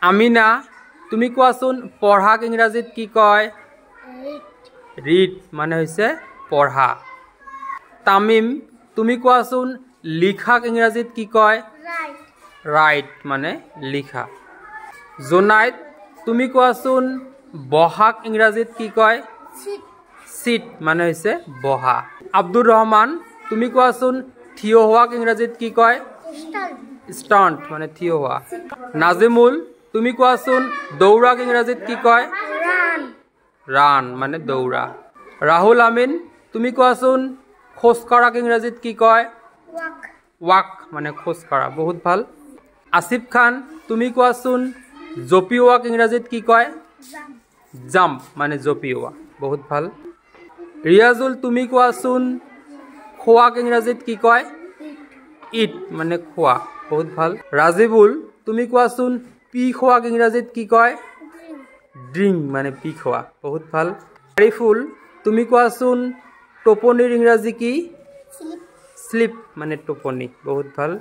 আমিনা তুমি কোৱাচোন পঢ়াক ইংৰাজীত কি কয় ৰিড মানে হৈছে পঢ়া তামিম তুমি কোৱাচোন লিখাক ইংৰাজীত কি কয় ৰাইট মানে লিখা জোনাইট তুমি কোৱাচোন বহাক ইংৰাজীত কি কয় সিট মানে হৈছে বহা আব্দুৰ ৰহমান তুমি কোৱাচোন থিয় হোৱাক ইংৰাজীত কি কয় স্ট্যান্ড মানে থিয় হোৱা নাজিমুল তুমি কোৱাচোন দৌৰাক ইংৰাজীত কি কয় ৰান মানে দৌৰা ৰাহুল আমিন তুমি কোৱাচোন খোজ কঢ়াক ইংৰাজীত কি কয় ওয়াক মানে খোজ কঢ়া বহুত ভাল আসিফ খান তুমি কোৱাচোন জপিওৱাক ইংৰাজীত কি কয় জাম্প মানে জপিওৱা বহুত ভাল ৰিয়াজুল তুমি কোৱাচোন খোৱাক ইংৰাজীত কি কয় ইট মানে খোৱা বহুত ভাল ৰাজিবুল তুমি কোৱাচোন পি খোৱাক ইংৰাজীত কি কয় ড্ৰিংক মানে পি খোৱা বহুত ভাল আৰিফুল তুমি কোৱাচোন টোপনিৰ ইংৰাজী কি স্লিপ মানে টোপনি বহুত ভাল